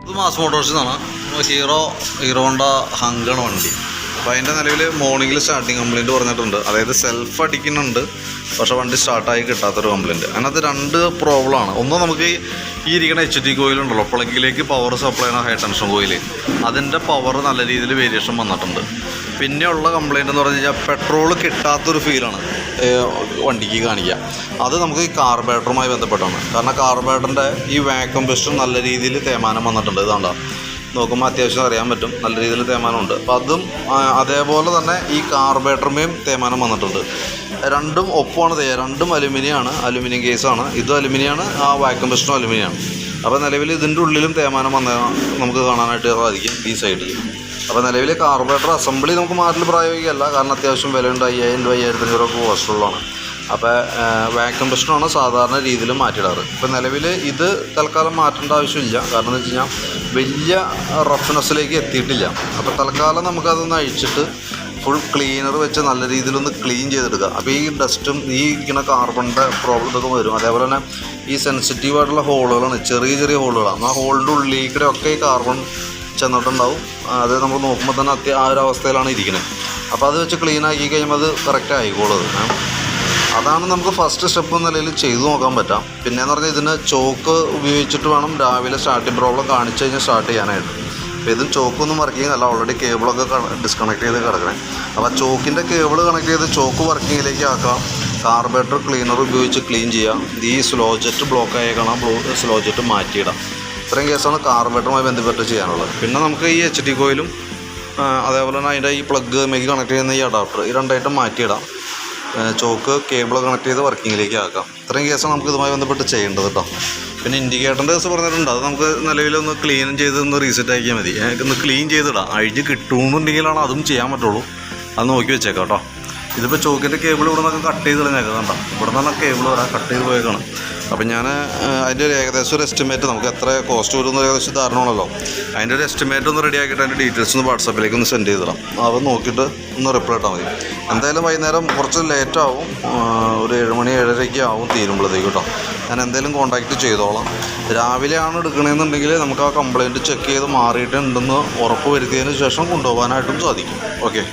ഇത് മാസ് മോട്ടോഴ്സിൽ നിന്നാണ് hero Honda ഹങ്കാണ് വണ്ടി. അപ്പോൾ അതിൻ്റെ നിലവിൽ മോർണിംഗിൽ സ്റ്റാർട്ടിങ് കംപ്ലയിൻറ്റ് പറഞ്ഞിട്ടുണ്ട്. അതായത് സെൽഫ് അടിക്കുന്നുണ്ട്, പക്ഷേ വണ്ടി സ്റ്റാർട്ടായി കിട്ടാത്തൊരു കംപ്ലയിൻറ്റ്. അതിനകത്ത് രണ്ട് പ്രോബ്ലമാണ്. ഒന്ന്, നമുക്ക് ഈ ഇരിക്കുന്ന HT കോയിലുണ്ടല്ലോ, പ്ലഗിലേക്ക് പവർ സപ്ലൈ ചെയ്യുന്ന ഹൈ ടെൻഷൻ കോയിൽ, അതിൻ്റെ പവർ നല്ല രീതിയിൽ വേരിയേഷൻ വന്നിട്ടുണ്ട്. പിന്നെയുള്ള കംപ്ലയിൻ്റ് എന്ന് പറഞ്ഞു കഴിഞ്ഞാൽ പെട്രോൾ കിട്ടാത്തൊരു ഫീലാണ് വണ്ടിക്ക് കാണിക്കുക. അത് നമുക്ക് ഈ കാർബറേറ്ററുമായി ബന്ധപ്പെട്ടാണ്. കാരണം കാർബറേറ്ററിൻ്റെ ഈ വാക്യൂം പിസ്റ്റൺ നല്ല രീതിയിൽ തേയ്മാനം വന്നിട്ടുണ്ട്. ഇതാണ്ടോ, നോക്കുമ്പോൾ അത്യാവശ്യം അറിയാൻ പറ്റും, നല്ല രീതിയിൽ തേയ്മാനമുണ്ട്. അപ്പോൾ അതും അതേപോലെ തന്നെ ഈ കാർബറേറ്ററുമേയും തേയ്മാനം വന്നിട്ടുണ്ട്. രണ്ടും ഒപ്പമാണ് രണ്ടും അലുമിനിയമാണ്, അലുമിനിയം കേസാണ്. ഇതും അലുമിനിയാണ്, ആ വാക്യൂം പിസ്റ്റണും അലുമിനിയാണ്. അപ്പോൾ നിലവിൽ ഇതിൻ്റെ ഉള്ളിലും തേയ്മാനം വന്ന നമുക്ക് കാണാനായിട്ട് സാധിക്കും ഈ സൈഡിൽ. അപ്പോൾ നിലവിൽ കാർബറേറ്റർ അസംബ്ലി നമുക്ക് നാട്ടിൽ പ്രായോഗികമല്ല, കാരണം അത്യാവശ്യം വിലയുണ്ട്. 5000 രൂപ 1500 രൂപ കോസ്റ്റുള്ളതാണ്. അപ്പോൾ വാക്യൂം പിസ്റ്റണാണ് സാധാരണ രീതിയിൽ മാറ്റിയിടാറ്. ഇപ്പോൾ നിലവിൽ ഇത് തൽക്കാലം മാറ്റേണ്ട ആവശ്യമില്ല. കാരണം എന്ന് വെച്ച് കഴിഞ്ഞാൽ വലിയ റഫ്നെസ്സിലേക്ക് എത്തിയിട്ടില്ല. അപ്പോൾ തൽക്കാലം നമുക്കതൊന്ന് അഴിച്ചിട്ട് ഫുൾ ക്ലീനർ വെച്ച് നല്ല രീതിയിലൊന്ന് ക്ലീൻ ചെയ്തെടുക്കുക. അപ്പോൾ ഈ ഡസ്റ്റും ഈ ഇരിക്കുന്ന കാർബണിൻ്റെ പ്രോബ്ലം ഇതൊക്കെ വരും. അതേപോലെ തന്നെ ഈ സെൻസിറ്റീവായിട്ടുള്ള ഹോളുകളാണ്, ചെറിയ ചെറിയ ഹോളുകളാണ്. ആ ഹോളിൻ്റെ ഉള്ളിൽ ഒക്കെ ഈ കാർബൺ ചെന്നിട്ടുണ്ടാവും. അത് നമ്മൾ നോക്കുമ്പോൾ തന്നെ ആ ഒരു അവസ്ഥയിലാണ് ഇരിക്കുന്നത്. അപ്പോൾ അത് വെച്ച് ക്ലീൻ ആക്കി കഴിയുമ്പോൾ അത് കറക്റ്റ് ആയിക്കോളും. അതാണ് നമുക്ക് ഫസ്റ്റ് സ്റ്റെപ്പ് എന്ന നിലയിൽ ചെയ്തു നോക്കാൻ പറ്റാം. പിന്നെയെന്ന് പറഞ്ഞാൽ ഇതിന് ചോക്ക് ഉപയോഗിച്ചിട്ട് വേണം രാവിലെ സ്റ്റാർട്ടിങ് പ്രോബ്ലം കാണിച്ചു കഴിഞ്ഞാൽ സ്റ്റാർട്ട് ചെയ്യാനായിട്ട്. അപ്പോൾ ഇതും ചോക്കൊന്നും വർക്കിംഗ് അല്ല, ഓൾറെഡി കേബിളൊക്കെ ഡിസ്കണക്ട് ചെയ്ത് കിടക്കണേ. അപ്പോൾ ചോക്കിൻ്റെ കേബിൾ കണക്ട് ചെയ്ത് ചോക്ക് വർക്കിങ്ങിലേക്ക് ആക്കാം. കാർബറേറ്റർ ക്ലീനർ ഉപയോഗിച്ച് ക്ലീൻ ചെയ്യാം. ഈ സ്ലോ ജെറ്റ് ബ്ലോക്ക് ആയേക്കണം, സ്ലോ ജെറ്റ് മാറ്റിയിടാം. ഇത്രയും കേസാണ് കാർബറേറ്ററുമായി ബന്ധപ്പെട്ട് ചെയ്യാനുള്ളത്. പിന്നെ നമുക്ക് ഈ HT കോയിലും അതേപോലെ തന്നെ അതിൻ്റെ ഈ പ്ലഗ് മേക്ക് കണക്ട് ചെയ്യുന്ന ഈ അഡാപ്റ്റർ, ഈ രണ്ടായിട്ടും മാറ്റിയിടാം. ചോക്ക് കേബിൾ കണക്ട് ചെയ്ത് വർക്കിങ്ങിലേക്ക് ആക്കാം. ഇത്രയും കേസാണ് നമുക്ക് ഇതുമായി ബന്ധപ്പെട്ട് ചെയ്യേണ്ടത് കേട്ടോ. പിന്നെ ഇൻഡിക്കേറ്ററിൻ്റെ കേസ് പറഞ്ഞിട്ടുണ്ട്, അത് നമുക്ക് നിലവിലൊന്ന് ക്ലീൻ ചെയ്ത് ഒന്ന് റീസെറ്റ് ആക്കിയാൽ മതി. ഒന്ന് ക്ലീൻ ചെയ്തിടാം. അഴിഞ്ഞ് കിട്ടുമെന്നുണ്ടെങ്കിലാണ് അതും ചെയ്യാൻ പറ്റുള്ളൂ. അത് നോക്കി വെച്ചേക്കാം കേട്ടോ. ഇതിപ്പോൾ ചോക്കിൻ്റെ കേബിൾ ഇവിടെ നിന്നൊക്കെ കട്ട് ചെയ്ത് കളഞ്ഞേക്കാം. കണ്ടോ, ഇവിടെ നിന്നാണ് കേബിൾ വരാൻ കട്ട് ചെയ്ത് പോയേക്കാണ്. അപ്പം ഞാൻ അതിൻ്റെ ഒരു ഏകദേശം ഒരു എസ്റ്റിമേറ്റ്, നമുക്ക് എത്ര കോസ്റ്റ് വരുന്ന ഏകദേശം ധാരണമാണല്ലോ, അതിൻ്റെ ഒരു എസ്റ്റിമേറ്റ് ഒന്ന് റെഡി ആക്കിയിട്ട് അതിൻ്റെ ഡീറ്റെയിൽസ് ഒന്ന് വാട്സാപ്പിലേക്ക് ഒന്ന് സെൻഡ് ചെയ്തിടാം. അത് നോക്കിയിട്ട് ഒന്ന് റിപ്ലൈ ഇട്ടാൽ മതി. എന്തായാലും വൈകുന്നേരം കുറച്ച് ലേറ്റാവും, ഒരു 7 മണി 7:30 ആവും തീരുമ്പോഴത്തേക്ക് കേട്ടോ. ഞാൻ എന്തായാലും കോൺടാക്റ്റ് ചെയ്തോളാം. രാവിലെയാണ് എടുക്കണമെന്നുണ്ടെങ്കിൽ നമുക്ക് ആ കംപ്ലയിൻറ്റ് ചെക്ക് ചെയ്ത് മാറിയിട്ടുണ്ടെന്ന് ഉറപ്പ് വരുത്തിയതിന് ശേഷം കൊണ്ടുപോകാനായിട്ടും സാധിക്കും. ഓക്കെ.